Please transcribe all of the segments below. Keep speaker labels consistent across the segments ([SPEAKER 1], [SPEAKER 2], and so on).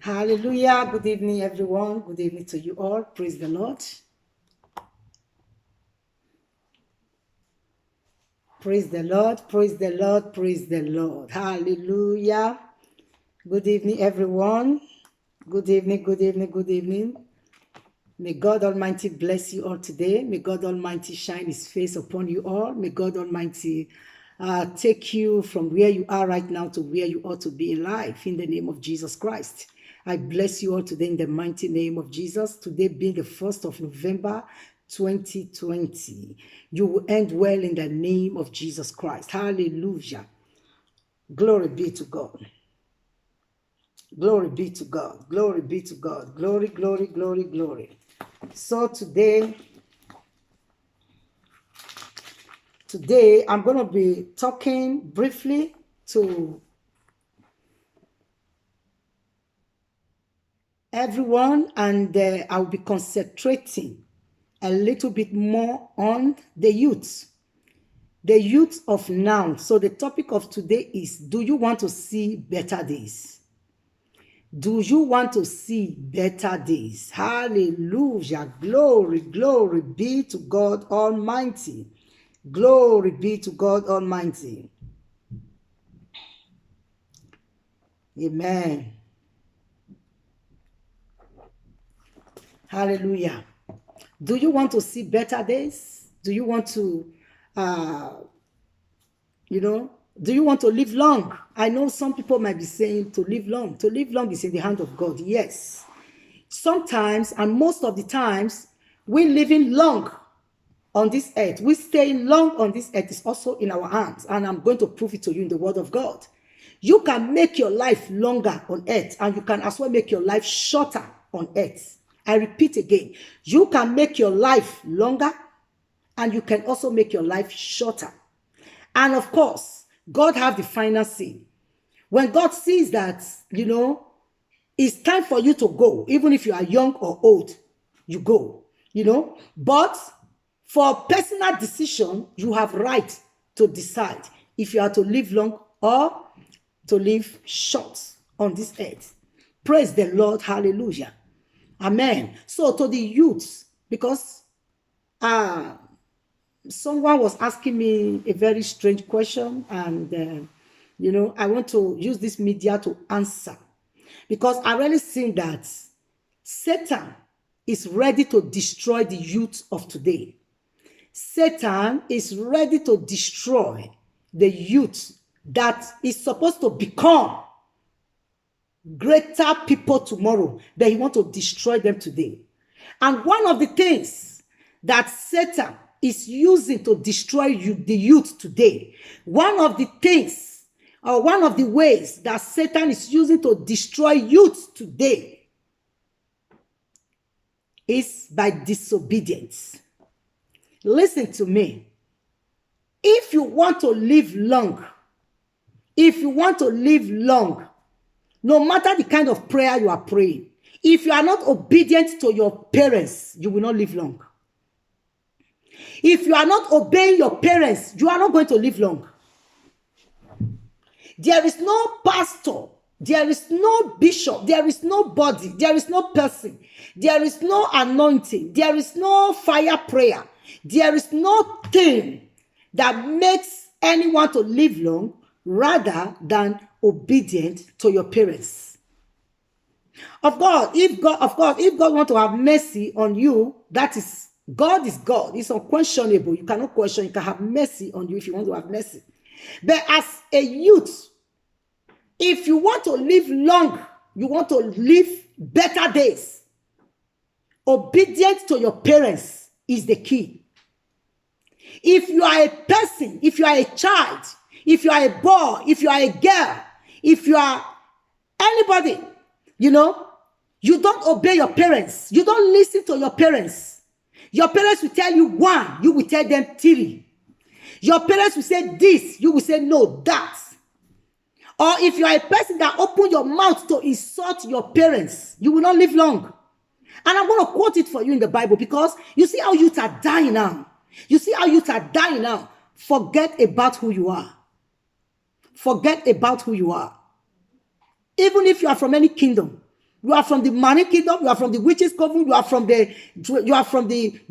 [SPEAKER 1] Hallelujah. Good evening, everyone. Good evening to you all. Praise the Lord. Praise the Lord. Praise the Lord. Praise the Lord. Hallelujah. Good evening, everyone. Good evening, good evening, good evening. May God Almighty bless you all today. May God Almighty shine His face upon you all. May God Almighty take you from where you are right now to where you ought to be in life in the name of Jesus Christ. I bless you all today in the mighty name of Jesus. Today being the 1st of November 2020. You will end well in the name of Jesus Christ. Hallelujah. Glory be to God. Glory be to God. Glory be to God. Glory, glory, glory, glory. So today I'm going to be talking briefly to everyone, and I'll be concentrating a little bit more on the youth of now. So the topic of today is, do you want to see better days? Do you want to see better days? Hallelujah. Glory, glory be to God Almighty. Glory be to God Almighty. Amen. Hallelujah. Do you want to see better days? Do you want to, do you want to live long? I know some people might be saying to live long. To live long is in the hand of God. Yes. Sometimes, and most of the times, we're living long on this earth. We're staying long on this earth is also in our hands. And I'm going to prove it to you in the word of God. You can make your life longer on earth, and you can as well make your life shorter on earth. I repeat again, you can make your life longer, and you can also make your life shorter. And of course, God have the final say. When God sees that, it's time for you to go, even if you are young or old, you go, But for personal decision, you have right to decide if you are to live long or to live short on this earth. Praise the Lord. Hallelujah. Amen. So to the youths, because someone was asking me a very strange question, and I want to use this media to answer, because I really think that Satan is ready to destroy the youth of today. Satan is ready to destroy the youth that is supposed to become greater people tomorrow, but he wants to destroy them today. And one of the things that Satan is using to destroy the youth today, one of the things, or one of the ways that Satan is using to destroy youth today, is by disobedience. Listen to me. If you want to live long, no matter the kind of prayer you are praying, if you are not obedient to your parents, you will not live long. If you are not obeying your parents, you are not going to live long. There is no pastor, there is no bishop, there is nobody, there is no person, there is no anointing, there is no fire prayer, there is no thing that makes anyone to live long rather than obedient to your parents. Of course, if God wants to have mercy on you, that is, God is God. It's unquestionable. You cannot question. He can have mercy on you if you want to have mercy. But as a youth, if you want to live long, you want to live better days, obedience to your parents is the key. If you are a person, if you are a child, if you are a boy, if you are a girl, if you are anybody, you don't obey your parents. You don't listen to your parents. Your parents will tell you one, you will tell them three. Your parents will say this, you will say no, that. Or if you are a person that open your mouth to insult your parents, you will not live long. And I'm going to quote it for you in the Bible, because you see how youth are dying now. You see how youth are dying now. Forget about who you are. Forget about who you are. Even if you are from any kingdom, You are from the marine kingdom. You are from the witches' coven. You are from the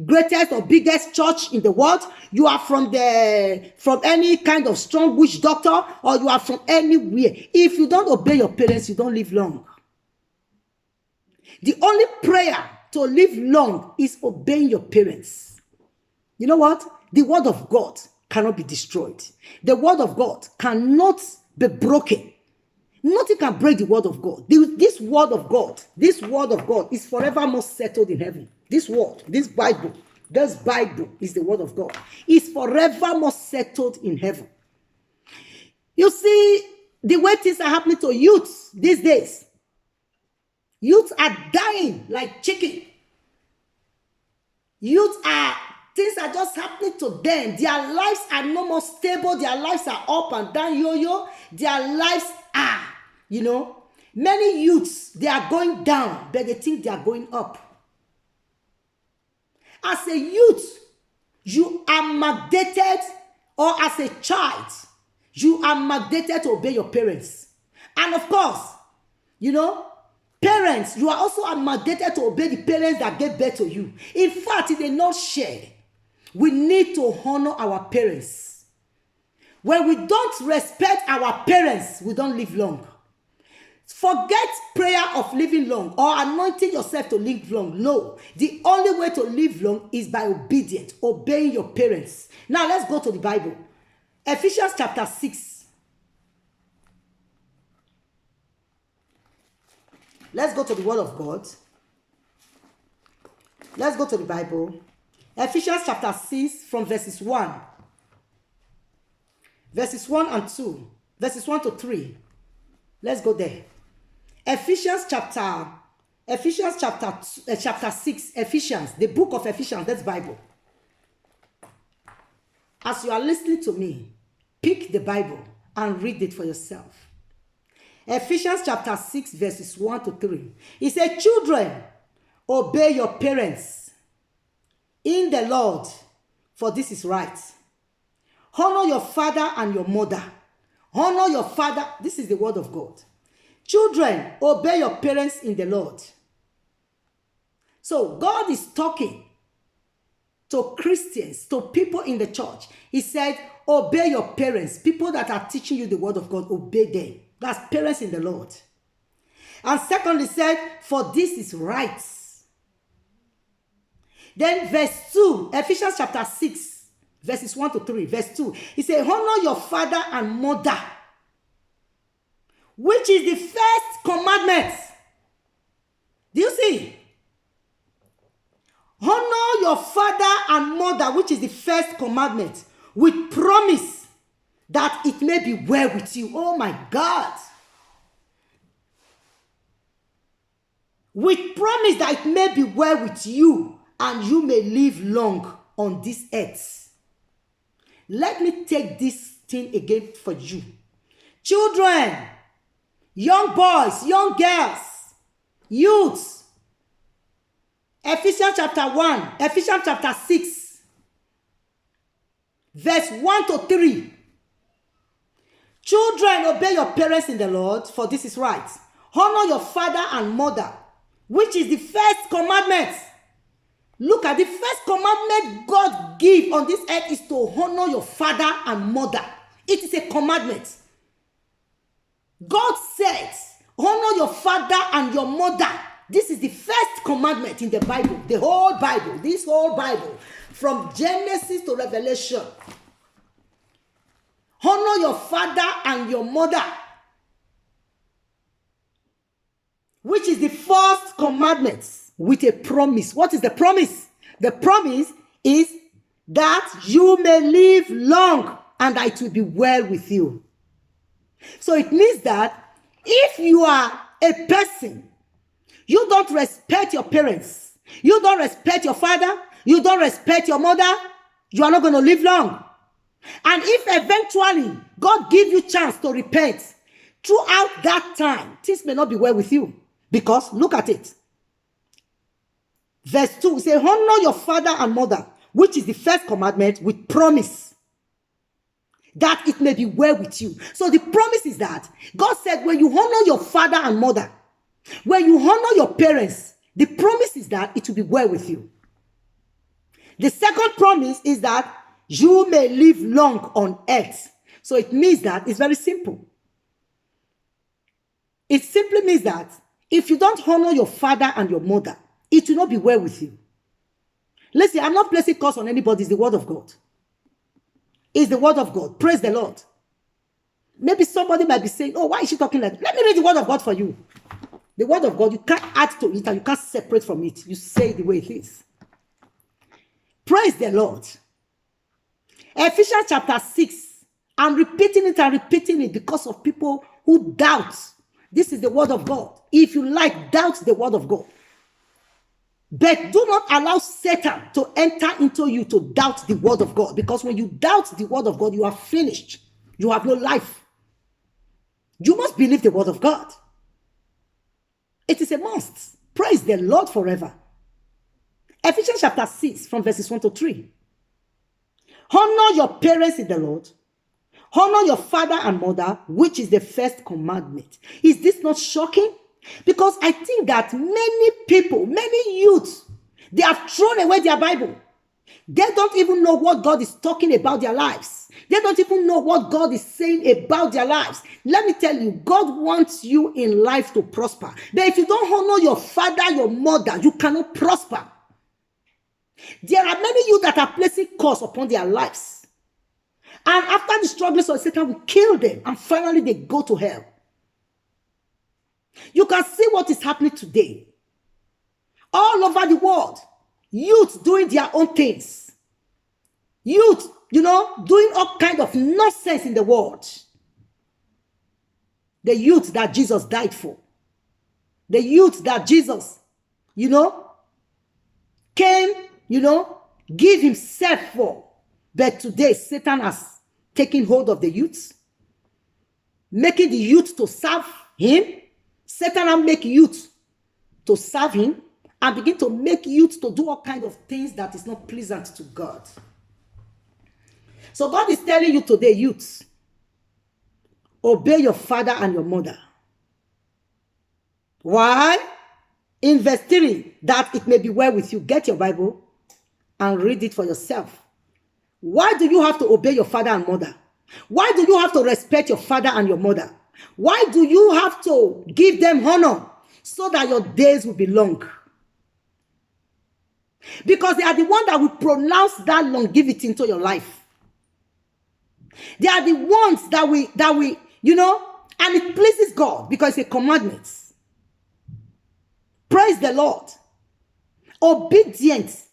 [SPEAKER 1] greatest or biggest church in the world. You are from any kind of strong witch doctor, or you are from anywhere. If you don't obey your parents, you don't live long. The only prayer to live long is obeying your parents. You know what? The word of God cannot be destroyed. The word of God cannot be broken. Nothing can break the word of God. This word of God is forevermore settled in heaven. This word, this Bible is the word of God. It's forevermore settled in heaven. You see, the way things are happening to youths these days. Youths are dying like chicken. Things are just happening to them. Their lives are no more stable. Their lives are up and down, yo-yo. Their lives are, many youths, they are going down, but they think they are going up. As a youth, you are mandated, or as a child, you are mandated to obey your parents. And of course, parents, you are also mandated to obey the parents that gave birth to you. In fact, in a nutshell, we need to honor our parents. When we don't respect our parents, we don't live long. Forget prayer of living long or anointing yourself to live long. No, the only way to live long is by obedience, obeying your parents. Now let's go to the Bible. Ephesians chapter 6. Let's go to the word of God. Let's go to the Bible. Ephesians chapter 6 from verses 1. Verses 1 and 2. Verses 1 to 3. Let's go there. Ephesians chapter 6. Ephesians, the book of Ephesians, that's Bible. As you are listening to me, pick the Bible and read it for yourself. Ephesians chapter 6 verses 1 to 3. He said, children, obey your parents in the Lord, for this is right. Honor your father and your mother. Honor your father. This is the word of God. Children, obey your parents in the Lord. So God is talking to Christians, to people in the church. He said, obey your parents. People that are teaching you the word of God, obey them. That's parents in the Lord. And secondly said, for this is right. Then verse 2, Ephesians chapter 6, verses 1 to 3, verse 2. He said, honor your father and mother, which is the first commandment. Do you see? Honor your father and mother, which is the first commandment, with promise that it may be well with you. Oh my God. With promise that it may be well with you and you may live long on this earth. Let me take this thing again for you. Children, young boys, young girls, youths. Ephesians chapter 1, Ephesians chapter 6, verse 1 to 3. Children, obey your parents in the Lord, for this is right. Honor your father and mother, which is the first commandment. Look at the first commandment God gave on this earth is to honor your father and mother. It is a commandment. God says, honor your father and your mother. This is the first commandment in the Bible, the whole Bible, this whole Bible, from Genesis to Revelation. Honor your father and your mother, which is the first commandment with a promise. What is the promise? The promise is that you may live long and that it will be well with you. So it means that if you are a person, you don't respect your parents, you don't respect your father, you don't respect your mother, you are not going to live long. And if eventually God gives you chance to repent, throughout that time, things may not be well with you. Because, look at it. Verse 2, say, honor your father and mother, which is the first commandment, with promise that it may be well with you. So the promise is that God said, when you honor your father and mother, When you honor your parents, the promise is that it will be well with you. The second promise is that you may live long on earth. So it means that it's very simple. It simply means that if you don't honor your father and your mother, it will not be well with you. Listen, I'm not placing curse on anybody. It's the word of God. It's the word of God. Praise the Lord. Maybe somebody might be saying, oh, why is she talking like that? Let me read the word of God for you. The word of God, you can't add to it and you can't separate from it. You say it the way it is. Praise the Lord. Ephesians chapter 6. I'm repeating it because of people who doubt. This is the word of God. If you like, doubt the word of God. But do not allow Satan to enter into you to doubt the word of God. Because when you doubt the word of God, you are finished. You have no life. You must believe the word of God. It is a must. Praise the Lord forever. Ephesians chapter 6 from verses 1 to 3. Honor your parents in the Lord. Honor your father and mother, which is the first commandment. Is this not shocking? Because I think that many people, many youths, they have thrown away their Bible. They don't even know what God is talking about their lives. They don't even know what God is saying about their lives. Let me tell you, God wants you in life to prosper. But if you don't honor your father, your mother, you cannot prosper. There are many youth that are placing curse upon their lives. And after the struggles of Satan will kill them, and finally they go to hell. You can see what is happening today. All over the world, youth doing their own things. Youth, doing all kind of nonsense in the world. The youth that Jesus died for. The youth that Jesus, came, give himself for. But today, Satan has taken hold of the youth, making the youth to serve him. Satan will make youth to serve him and begin to make youth to do all kinds of things that is not pleasant to God. So God is telling you today, youths, obey your father and your mother. Why? In verse 3, that it may be well with you. Get your Bible and read it for yourself. Why do you have to obey your father and mother? Why do you have to respect your father and your mother? Why do you have to give them honor so that your days will be long? Because they are the one that will pronounce that longevity into your life. They are the ones that we, and it pleases God because it's a commandment. Praise the Lord. Obedience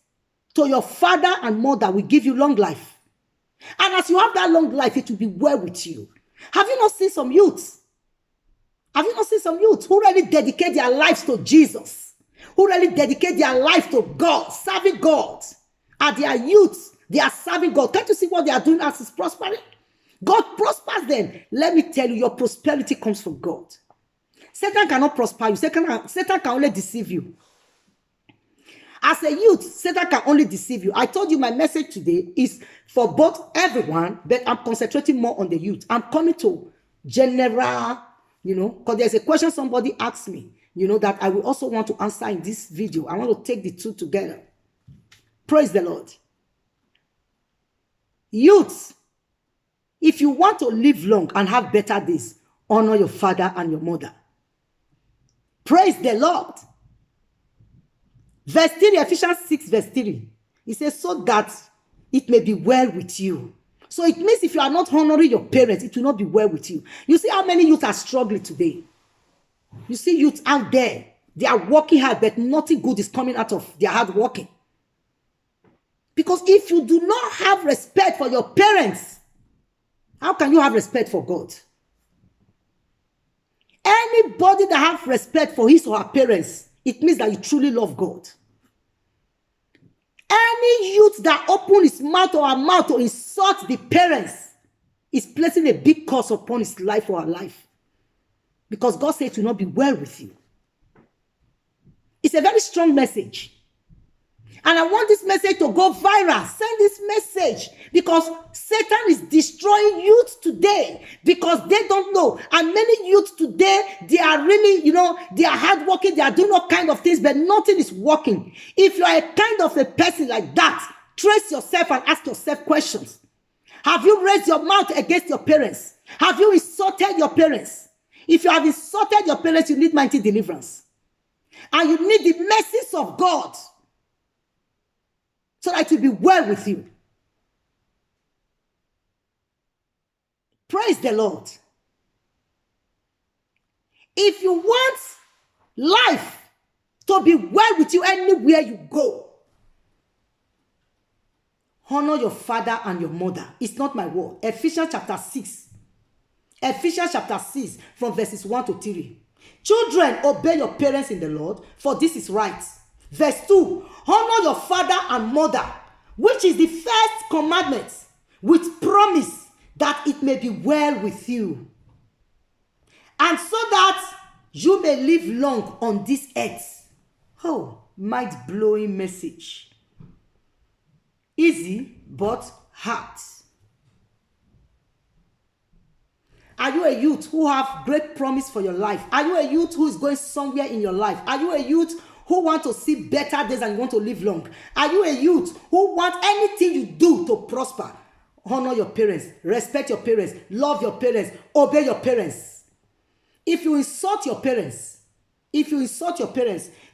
[SPEAKER 1] to your father and mother will give you long life. And as you have that long life, it will be well with you. Have you not seen some youths? Have you not seen some youths who really dedicate their lives to Jesus? Who really dedicate their life to God, serving God? And they are youths, they are serving God. Can't you see what they are doing as is prospering? God prospers them. Let me tell you, your prosperity comes from God. Satan cannot prosper you. Satan can only deceive you. As a youth, Satan can only deceive you. I told you my message today is for both everyone, but I'm concentrating more on the youth. I'm coming to general, because there's a question somebody asked me, that I will also want to answer in this video. I want to take the two together. Praise the Lord. Youths, if you want to live long and have better days, honor your father and your mother. Praise the Lord. Verse 3, Ephesians 6, verse 3. It says, so that it may be well with you. So it means if you are not honoring your parents, it will not be well with you. You see how many youth are struggling today? You see youth out there, they are working hard, but nothing good is coming out of their hard working. Because if you do not have respect for your parents, how can you have respect for God? Anybody that has respect for his or her parents, it means that you truly love God. Any youth that open his mouth or her mouth to insult the parents is placing a big curse upon his life or her life. Because God said it will not be well with you. It's a very strong message. And I want this message to go viral. Send this message, because Satan is destroying youth today because they don't know. And many youth today, they are really, they are hardworking. They are doing all kind of things, but nothing is working. If you are a kind of a person like that, trace yourself and ask yourself questions. Have you raised your mouth against your parents? Have you insulted your parents? If you have insulted your parents, you need mighty deliverance. And you need the mercies of God, so that it will be well with you. Praise the Lord. If you want life to be well with you anywhere you go, honor your father and your mother. It's not my word. Ephesians chapter 6. Ephesians chapter 6 from verses 1 to 3. Children, obey your parents in the Lord, for this is right. Verse 2, honor your father and mother, which is the first commandment, with promise that it may be well with you, and so that you may live long on this earth. Oh, mind-blowing message. Easy, but hard. Are you a youth who have great promise for your life? Are you a youth who is going somewhere in your life? Are you a youth who want to see better days and you want to live long? Are you a youth who want anything you do to prosper? Honor your parents, respect your parents, love your parents, obey your parents. If you insult your parents,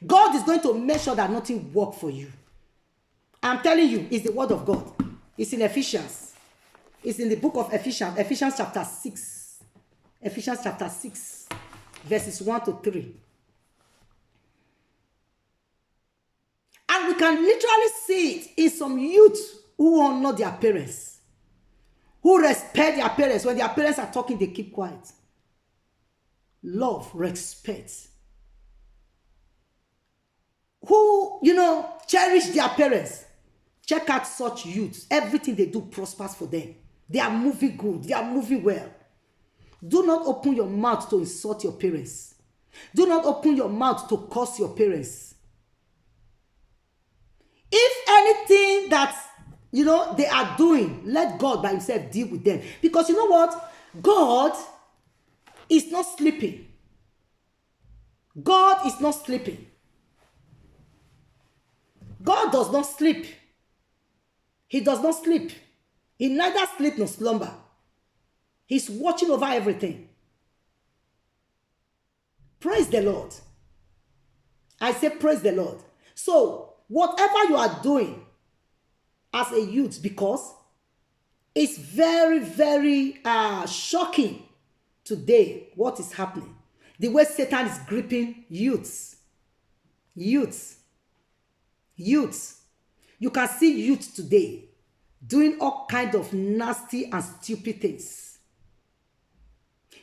[SPEAKER 1] God is going to make sure that nothing works for you. I'm telling you, it's the word of God. It's in Ephesians. It's in the book of Ephesians, Ephesians chapter 6. Ephesians chapter 6, verses 1 to 3. And we can literally see it in some youth who honor their parents, who respect their parents. When their parents are talking, they keep quiet. Love, respect. Who, cherish their parents. Check out such youths. Everything they do prospers for them. They are moving good. They are moving well. Do not open your mouth to insult your parents. Do not open your mouth to curse your parents. If anything that, they are doing, let God by himself deal with them. Because you know what? God is not sleeping. God is not sleeping. God does not sleep. He does not sleep. He neither sleep nor slumber. He's watching over everything. Praise the Lord. I say praise the Lord. So, whatever you are doing as a youth, because it's very, very shocking today what is happening. The way Satan is gripping youths. Youths. You can see youth today doing all kinds of nasty and stupid things.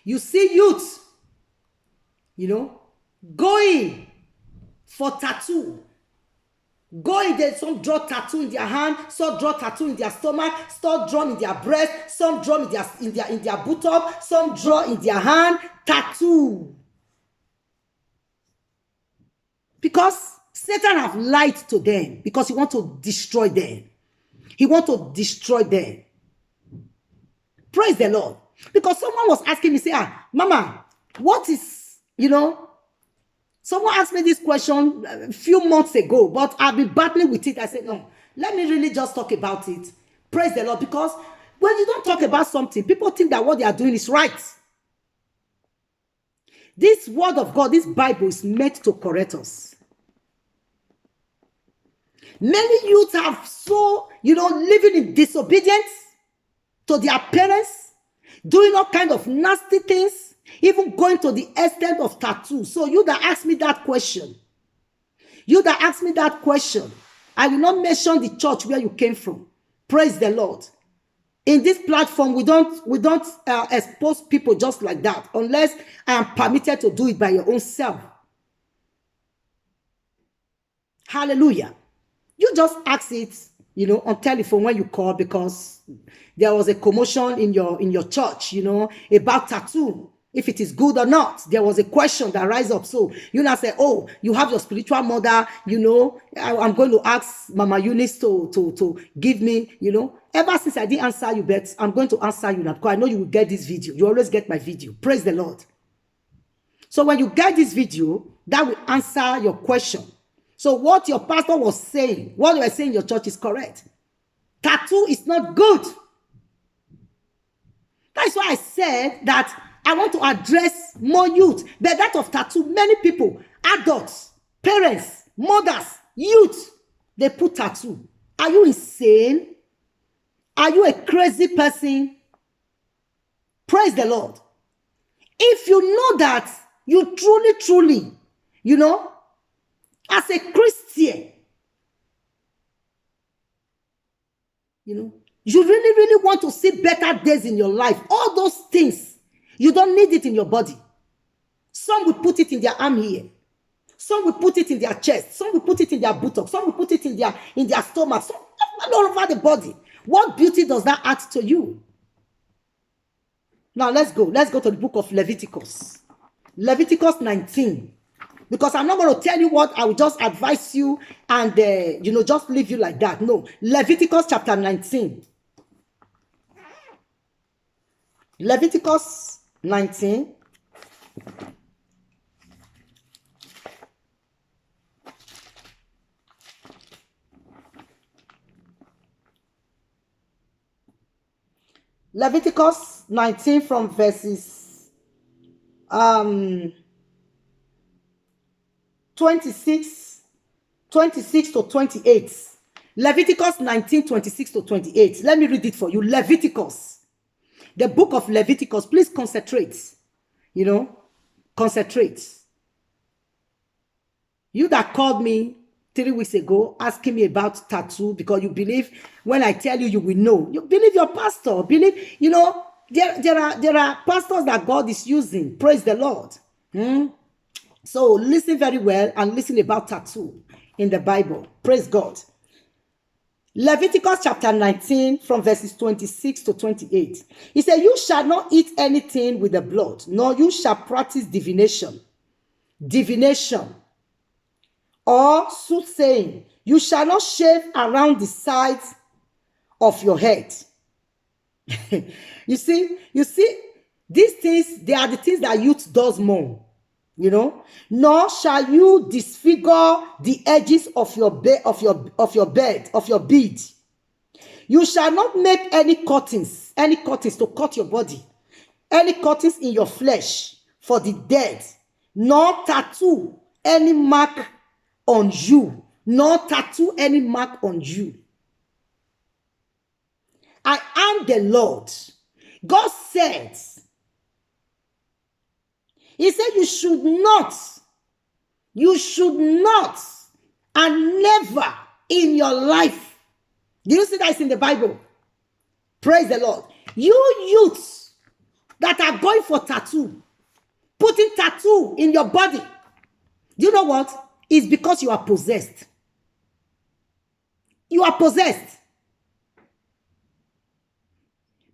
[SPEAKER 1] You see youth, going for tattoo. Going there, some draw tattoo in their hand, some draw tattoo in their stomach, some draw in their breast, some draw in their buttock, some draw in their hand, tattoo. Because Satan have lied to them, because he want to destroy them. He want to destroy them. Praise the Lord. Because someone was asking me, say, Mama, what is, someone asked me this question a few months ago, but I've been battling with it. I said, no, let me really just talk about it. Praise the Lord. Because when you don't talk about something, people think that what they are doing is right. This word of God, this Bible is meant to correct us. Many youths have living in disobedience to their parents, doing all kind of nasty things, even going to the extent of tattoo. So you that asked me that question, I will not mention the church where you came from. Praise the Lord. In this platform, we don't expose people just like that, unless I am permitted to do it by your own self. Hallelujah. You just ask it, on telephone when you call, because there was a commotion in your church, about tattoo. if it is good or not. There was a question that rise up. So you now say, oh, you have your spiritual mother, I'm going to ask Mama Eunice to give me, Ever since I didn't answer you, but I'm going to answer you now because I know you will get this video. You always get my video. Praise the Lord. So when you get this video, that will answer your question. So what your pastor was saying, what you were saying in your church is correct. Tattoo is not good. That's why I said that I want to address more youth. But that of tattoo, many people, adults, parents, mothers, youth, they put tattoo. Are you insane? Are you a crazy person? Praise the Lord. If you know that you truly, as a Christian, you really want to see better days in your life. All those things, you don't need it in your body. Some will put it in their arm here. Some will put it in their chest. Some will put it in their buttocks. Some will put it in their stomach. Some all over the body. What beauty does that add to you? Now let's go. Let's go to the book of Leviticus. Leviticus 19. Because I'm not going to tell you what I will just advise you and, just leave you like that. No. Leviticus chapter 19. Leviticus 19. Leviticus 19 from verses 26 to 28. Leviticus 19, 26 to 28. Let me read it for you. Leviticus. The book of Leviticus. Please concentrate. Concentrate. You that called me 3 weeks ago asking me about tattoo because you believe when I tell you, you will know. You believe your pastor. Believe, there are pastors that God is using. Praise the Lord. So listen very well and listen about tattoo in the Bible. Praise God. Leviticus chapter 19 from verses 26 to 28. He said, you shall not eat anything with the blood, nor you shall practice divination. Divination or soothsaying. You shall not shave around the sides of your head. You see, these things, they are the things that youth does more. Nor shall you disfigure the edges of your bead. You shall not make any cuttings to cut your body, any cuttings in your flesh for the dead, nor tattoo any mark on you, nor tattoo any mark on you. I am the Lord. God says, He said you should not, and never in your life. Do you see that it's in the Bible? Praise the Lord. You youths that are going for tattoo, putting tattoo in your body, do you know what? It's because you are possessed. You are possessed.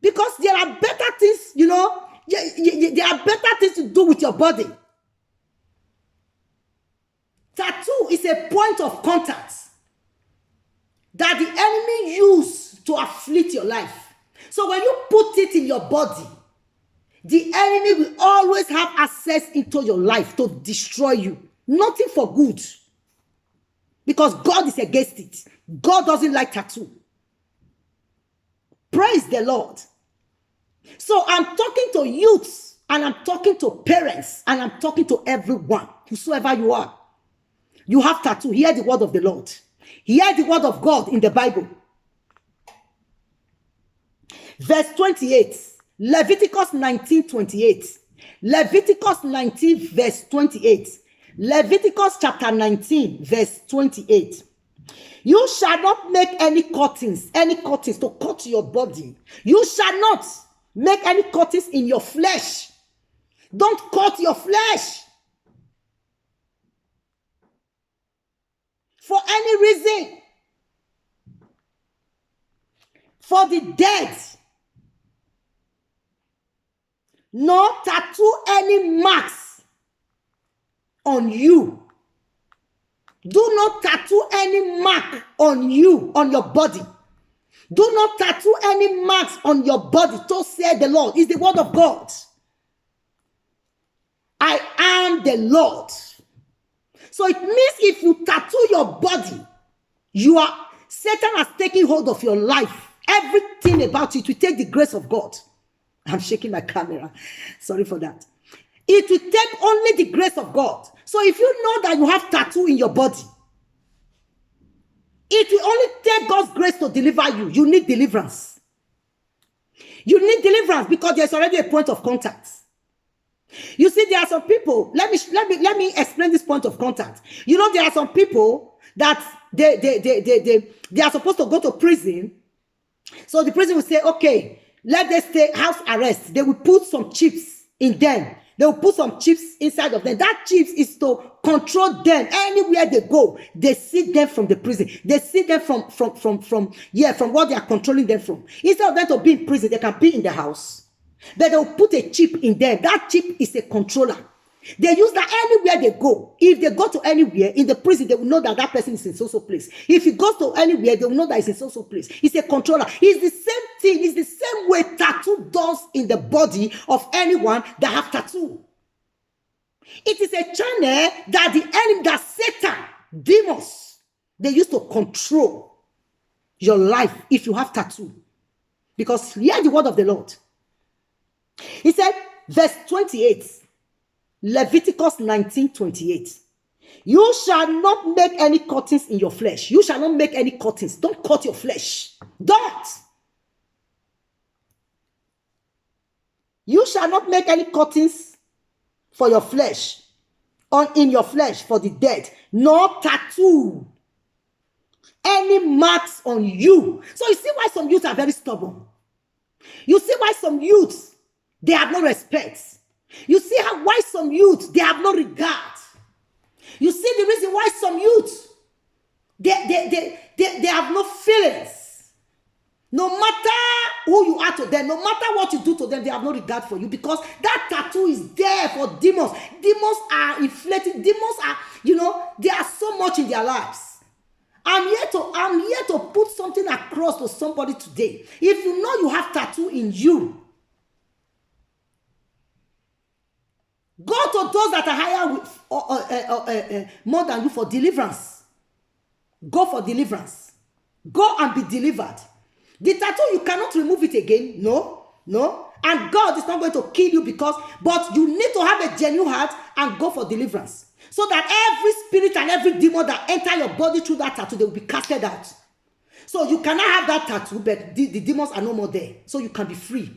[SPEAKER 1] Because there are better things, there are better things to do with your body. Tattoo is a point of contact that the enemy uses to afflict your life. So when you put it in your body, the enemy will always have access into your life to destroy you. Nothing for good. Because God is against it. God doesn't like tattoo. Praise the Lord. So I'm talking to youths, and I'm talking to parents, and I'm talking to everyone, whosoever you are. You have tattoo. Hear the word of the Lord. Hear the word of God in the Bible. Verse 28. Leviticus 19, 28. Leviticus 19, verse 28. Leviticus chapter 19, verse 28. You shall not make any cuttings to cut your body. You shall not make any cuttings in your flesh. Don't cut your flesh. For any reason. For the dead. nor tattoo any marks on you. Do not tattoo any mark on you, on your body. Do not tattoo any marks on your body. So said the Lord. It's the word of God. I am the Lord. So it means if you tattoo your body, Satan has taken hold of your life. Everything about it will take the grace of God. I'm shaking my camera. Sorry for that. It will take only the grace of God. So if you know that you have tattoo in your body, it will only take God's grace to deliver you. You need deliverance. You need deliverance because there's already a point of contact. You see, there are some people. Let me explain this point of contact. You know, there are some people that they are supposed to go to prison. So the prison will say, okay, let them stay house arrest. They will put some chips in them. They will put some chips inside of them. That chips is to control them. Anywhere they go, they see them from the prison. They see them from what they are controlling them from. Instead of them to be in prison, they can be in the house. But they will put a chip in them. That chip is a controller. They use that anywhere they go. If they go to anywhere in the prison, they will know that that person is in so place. If he goes to anywhere, they will know that it's in so place. It's a controller. It's the same thing. It's the same way tattoo does in the body of anyone that have tattoo. It is a channel that the enemy, that Satan, demons, they use to control your life if you have tattoo. Because hear the word of the Lord. He said, verse 28, Leviticus 19:28. You shall not make any cuttings in your flesh. You shall not make any cuttings. Don't cut your flesh. Don't. You shall not make any cuttings for your flesh, in your flesh for the dead, nor tattoo any marks on you. So you see why some youths are very stubborn. You see why some youths, they have no respect. You see why some youths, they have no regard. You see the reason why some youths, they have no feelings. No matter who you are to them, no matter what you do to them, they have no regard for you because that tattoo is there for demons. Demons are inflated. Demons are, they are so much in their lives. I'm here to put something across to somebody today. If you know you have tattoo in you, go to those that are higher more than you for deliverance. Go for deliverance. Go and be delivered. The tattoo, you cannot remove it again. No. And God is not going to kill you but you need to have a genuine heart and go for deliverance. So that every spirit and every demon that enter your body through that tattoo, they will be casted out. So you cannot have that tattoo, but the demons are no more there. So you can be free.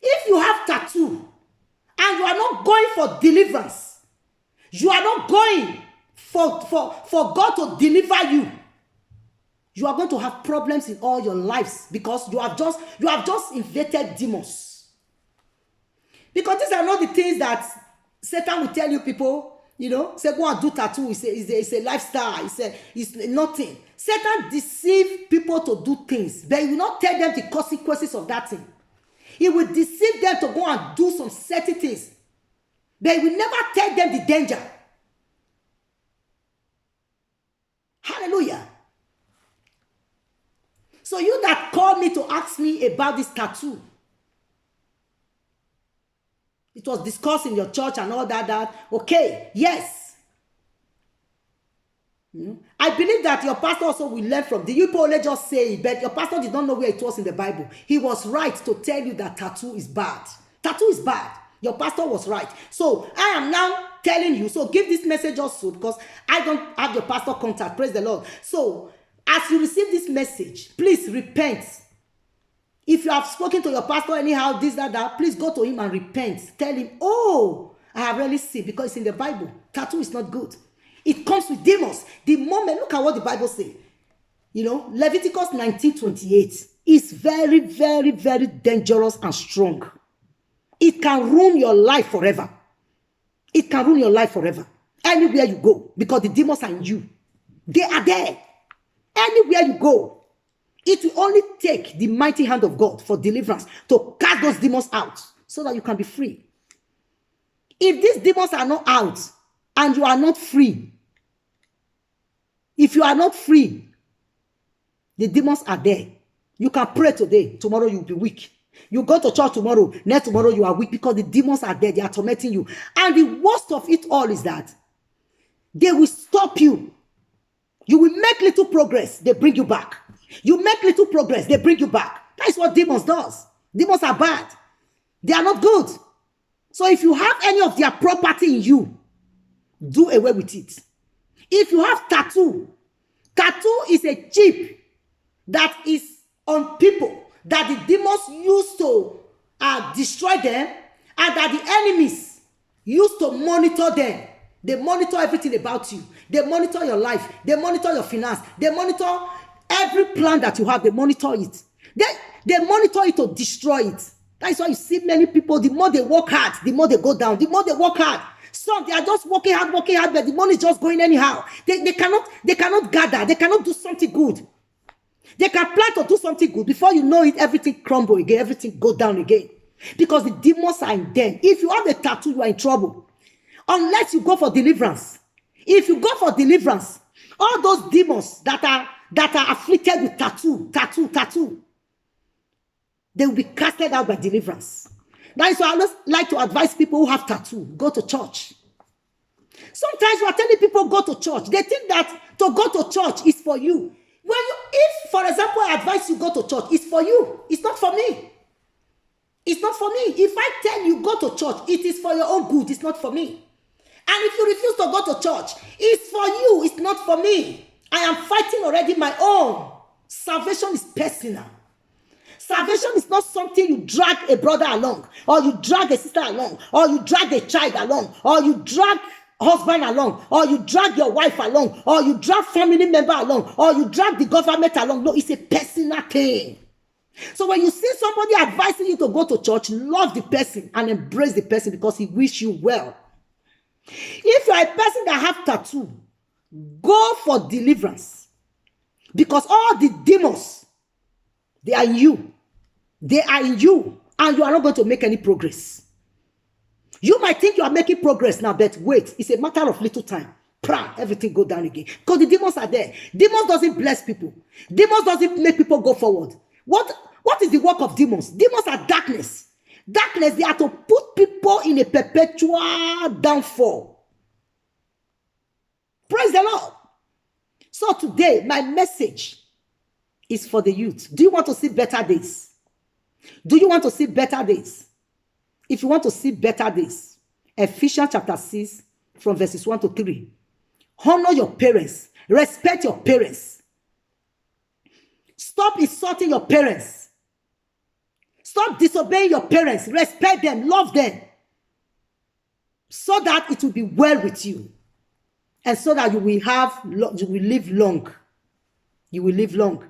[SPEAKER 1] If you have tattoo, and you are not going for deliverance, you are not going for God to deliver you, you are going to have problems in all your lives because you have just invited demons. Because these are not the things that Satan will tell you people, say go and do tattoo. It's a lifestyle. It's nothing. Satan deceives people to do things, but he will not tell them the consequences of that thing. He will deceive them to go and do some certain things. But he will never tell them the danger. Hallelujah. So you that called me to ask me about this tattoo. It was discussed in your church and all that. Okay, yes. I believe that your pastor also will learn from the people only just say it, but your pastor did not know where it was in the Bible. He was right to tell you that tattoo is bad. Tattoo is bad. Your pastor was right. So I am now telling you, so give this message also because I don't have your pastor contact. Praise the Lord. So as you receive this message, please repent. If you have spoken to your pastor anyhow, this, that, please go to him and repent. Tell him, oh, I have really sinned because it's in the Bible. Tattoo is not good. It comes with demons. The moment, look at what the Bible says. Leviticus 19:28 is very, very, very dangerous and strong. It can ruin your life forever. It can ruin your life forever. Anywhere you go, because the demons are in you. They are there. Anywhere you go, It will only take the mighty hand of God for deliverance to cast those demons out so that you can be free. If these demons are not out and you are not free, if you are not free, the demons are there. You can pray today, tomorrow you'll be weak. You go to church tomorrow, next tomorrow you are weak because the demons are there, they are tormenting you. And the worst of it all is that they will stop you. You will make little progress, they bring you back. You make little progress, they bring you back. That is what demons does. Demons are bad. They are not good. So if you have any of their property in you, do away with it. If you have tattoo is a chip that is on people that the demons use to destroy them, and that the enemies use to monitor them. They monitor everything about you. They monitor your life. They monitor your finance. They monitor every plan that you have. They monitor it. They monitor it to destroy it. That is why you see many people, the more they work hard, the more they go down. The more they work hard. Some, they are just working hard, but the money is just going anyhow. They cannot gather. They cannot do something good. They can plan to do something good. Before you know it, everything crumble again. Everything go down again. Because the demons are in them. If you have a tattoo, you are in trouble. Unless you go for deliverance. If you go for deliverance, all those demons that are afflicted with tattoo, they will be casted out by deliverance. That is why I always like to advise people who have tattoo, go to church. Sometimes you are telling people go to church. They think that to go to church is for you. If, for example, I advise you go to church, it's for you. It's not for me. It's not for me. If I tell you go to church, it is for your own good. It's not for me. And if you refuse to go to church, it's for you. It's not for me. I am fighting already my own. Salvation is personal. Salvation is not something you drag a brother along, or you drag a sister along, or you drag a child along, or you drag husband along, or you drag your wife along, or you drag family member along, or you drag the government along. No, it's a personal thing. So when you see somebody advising you to go to church, love the person and embrace the person because he wish you well. If you are a person that have tattoo, go for deliverance. Because all the demons, they are in you. They are in you. And you are not going to make any progress. You might think you are making progress now, but wait, it's a matter of little time. Everything go down again. Because the demons are there. Demons doesn't bless people. Demons doesn't make people go forward. What is the work of demons? Demons are darkness. Darkness, they are to put people in a perpetual downfall. Praise the Lord. So today, my message is for the youth. Do you want to see better days? Do you want to see better days? If you want to see better days, Ephesians chapter 6 from verses 1 to 3. Honor your parents. Respect your parents. Stop insulting your parents. Stop disobeying your parents. Respect them. Love them. So that it will be well with you. And so that you will live long. You will live long.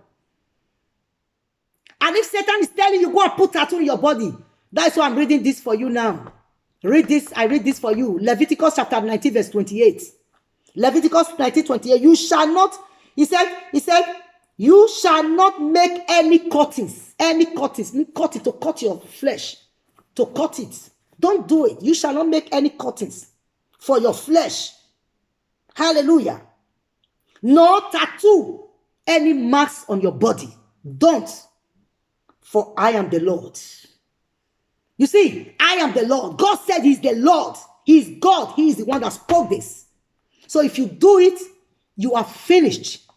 [SPEAKER 1] And if Satan is telling you, go and put tattoo in your body, that's why I'm reading this for you now. Read this. I read this for you. Leviticus chapter 19 verse 28. Leviticus 19:28. You shall not, he said, you shall not make any cuttings. Any cuttings. Cut it, to cut your flesh. To cut it. Don't do it. You shall not make any cuttings for your flesh. Hallelujah. Nor tattoo any marks on your body. Don't. For I am the Lord. You see, I am the Lord. God said he's the Lord. He's God. He is the one that spoke this. So if you do it, you are finished.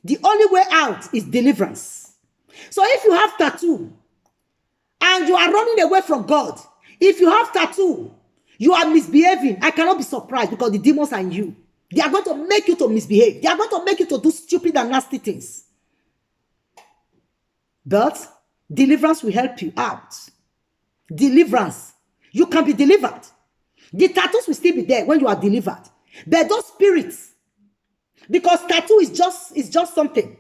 [SPEAKER 1] The only way out is deliverance. So if you have tattoo and you are running away from God, if you have tattoo, you are misbehaving, I cannot be surprised because the demons are in you. They are going to make you to misbehave. They are going to make you to do stupid and nasty things. But deliverance will help you out. Deliverance. You can be delivered. The tattoos will still be there when you are delivered. But those spirits, because tattoo is just something.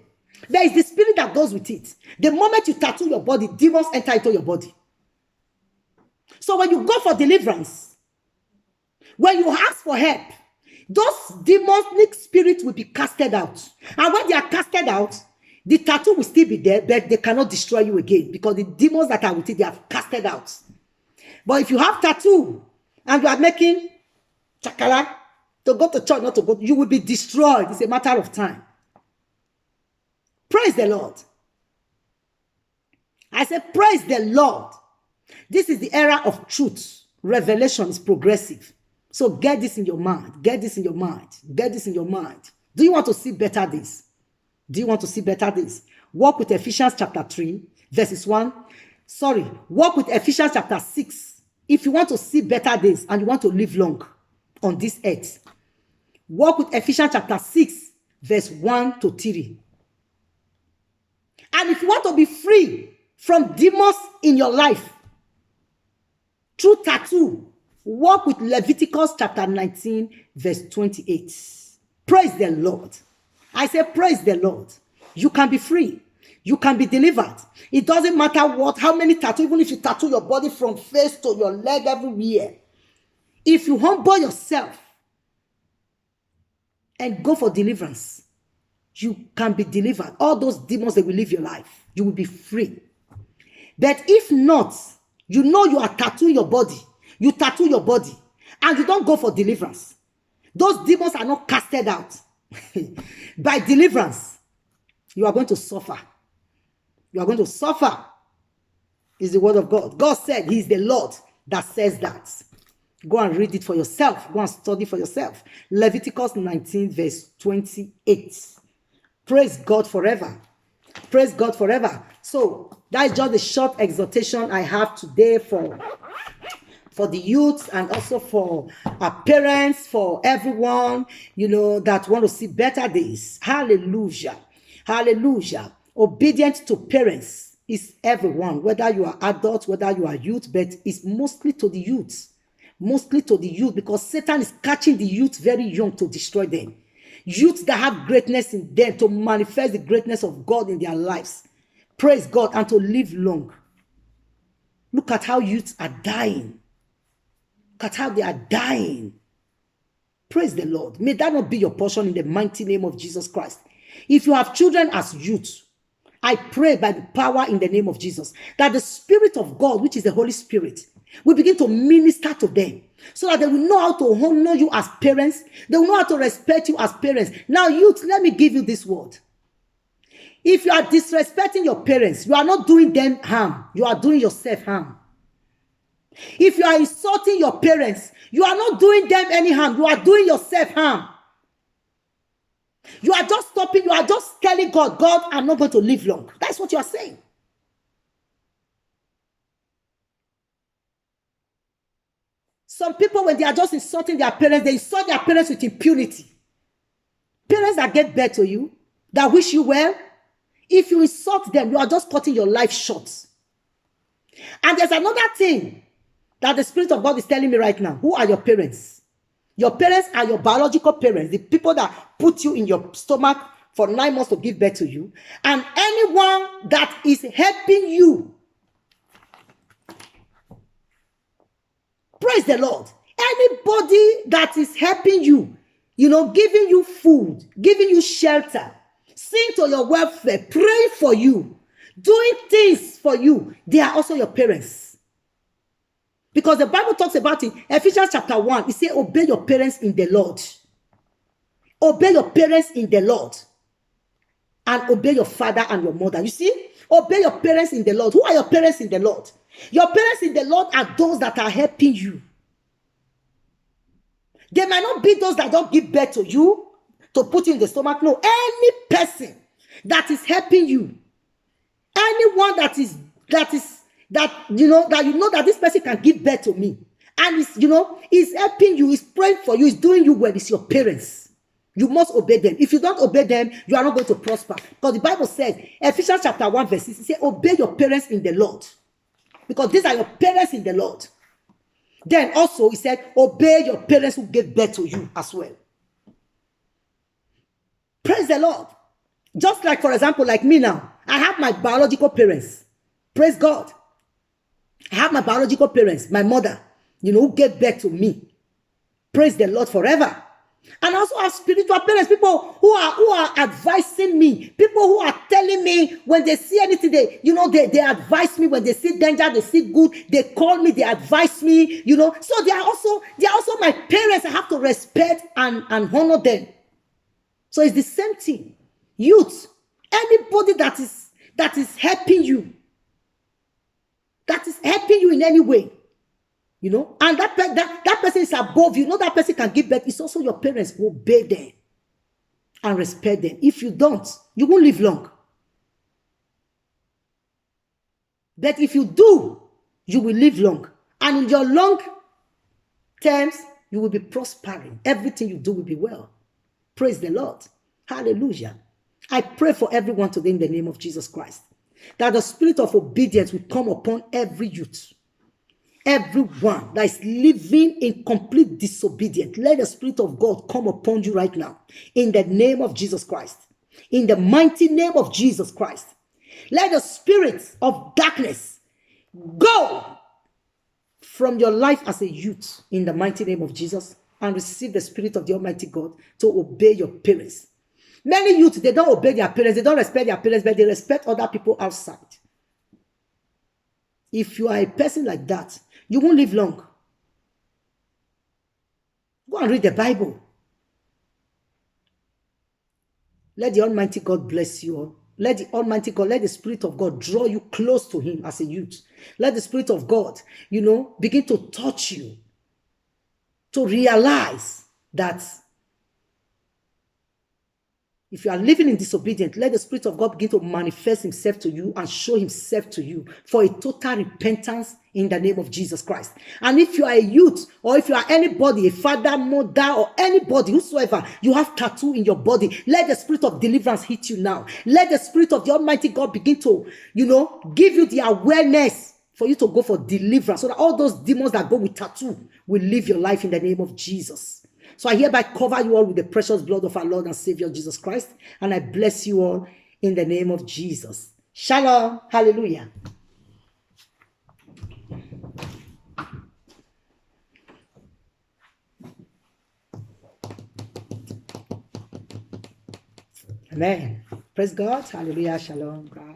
[SPEAKER 1] There is the spirit that goes with it. The moment you tattoo your body, demons enter into your body. So when you go for deliverance, when you ask for help, those demonic spirits will be casted out. And when they are casted out, The tattoo will still be there, but they cannot destroy you again because the demons that are with it, they have casted out. But if you have tattoo and you are making chakala to go to church, not to go, you will be destroyed. It's a matter of time. Praise the Lord. I said, praise the Lord. This is the era of truth. Revelation is progressive. So get this in your mind. Get this in your mind. Get this in your mind. Do you want to see better days? Do you want to see better days? Walk with Ephesians chapter 3, verses 1. Sorry, walk with Ephesians chapter 6. If you want to see better days and you want to live long on this earth, walk with Ephesians chapter 6, verse 1 to 3. And if you want to be free from demons in your life through tattoo, walk with Leviticus chapter 19, verse 28. Praise the Lord. I say, praise the Lord. You can be free. You can be delivered. It doesn't matter how many tattoos, even if you tattoo your body from face to your leg everywhere. If you humble yourself and go for deliverance, you can be delivered. All those demons that will leave your life, you will be free. But if not, you know you are tattooing your body. You tattoo your body and you don't go for deliverance. Those demons are not casted out. By deliverance, you are going to suffer. You are going to suffer. Is the word of God. God said he is the Lord that says that. Go and read it for yourself. Go and study for yourself. Leviticus 19 verse 28. Praise God forever. Praise God forever. So that is just a short exhortation I have today for the youth and also for our parents, for everyone, that want to see better days. Hallelujah. Hallelujah. Obedience to parents is everyone, whether you are adults, whether you are youth, but it's mostly to the youth. Mostly to the youth, because Satan is catching the youth very young to destroy them. Youth that have greatness in them, to manifest the greatness of God in their lives. Praise God, and to live long. Look at how youths are dying. Look at how they are dying. Praise the Lord. May that not be your portion in the mighty name of Jesus Christ. If you have children as youth, I pray by the power in the name of Jesus that the Spirit of God, which is the Holy Spirit, will begin to minister to them so that they will know how to honor you as parents. They will know how to respect you as parents. Now, youth, let me give you this word. If you are disrespecting your parents, you are not doing them harm. You are doing yourself harm. If you are insulting your parents, you are not doing them any harm. You are doing yourself harm. You are just stopping. You are just telling God, God, I'm not going to live long. That's what you are saying. Some people, when they are just insulting their parents, they insult their parents with impunity. Parents that get better to you, that wish you well, if you insult them, you are just cutting your life short. And there's another thing that the Spirit of God is telling me right now. Who are your parents? Your parents are your biological parents, the people that put you in your stomach for 9 months to give birth to you. And anyone that is helping you, praise the Lord. Anybody that is helping you, giving you food, giving you shelter, seeing to your welfare, praying for you, doing things for you, they are also your parents. Because the Bible talks about it. Ephesians chapter 1, it says, obey your parents in the Lord. Obey your parents in the Lord. And obey your father and your mother. You see? Obey your parents in the Lord. Who are your parents in the Lord? Your parents in the Lord are those that are helping you. They might not be those that don't give birth to you, to put you in the stomach. No, any person that is helping you, anyone that you know that this person can give birth to me, and is helping you, is praying for you, is doing you well, it's your parents. You must obey them. If you don't obey them, you are not going to prosper. Because the Bible says, Ephesians chapter 1 verse 6, it says, obey your parents in the Lord. Because these are your parents in the Lord. Then also, he said, obey your parents who gave birth to you as well. Praise the Lord. Just like, for example, like me now, I have my biological parents. Praise God. I have my biological parents, my mother, who gave birth to me. Praise the Lord forever. And I also have spiritual parents, people who are advising me, people who are telling me when they see anything, they advise me. When they see danger, they see good, they call me, they advise me, So they are also my parents. I have to respect and honor them. So it's the same thing. Youth, anybody that is helping you, in any way, and that person is above you. That person can give birth. It's also your parents. Obey them and respect them. If you don't, you won't live long. But if you do, you will live long. And in your long terms, you will be prospering. Everything you do will be well. Praise the Lord. Hallelujah. I pray for everyone today in the name of Jesus Christ, that the spirit of obedience will come upon every youth. Everyone that is living in complete disobedience, let the Spirit of God come upon you right now. In the name of Jesus Christ. In the mighty name of Jesus Christ. Let the spirit of darkness go from your life as a youth in the mighty name of Jesus, and receive the Spirit of the Almighty God to obey your parents. Many youth, they don't obey their parents, they don't respect their parents, but they respect other people outside. If you are a person like that, you won't live long. Go and read the Bible. Let the Almighty God bless you all. Let the Almighty God, let the Spirit of God draw you close to Him as a youth. Let the Spirit of God, begin to touch you, to realize that if you are living in disobedience, let the Spirit of God begin to manifest Himself to you and show Himself to you for a total repentance in the name of Jesus Christ. And if you are a youth, or if you are anybody, a father, mother, or anybody, whosoever, you have tattoo in your body, let the Spirit of deliverance hit you now. Let the Spirit of the Almighty God begin to, give you the awareness for you to go for deliverance, so that all those demons that go with tattoo will live your life in the name of Jesus. So I hereby cover you all with the precious blood of our Lord and Savior Jesus Christ. And I bless you all in the name of Jesus. Shalom. Hallelujah. Amen. Praise God. Hallelujah. Shalom. God.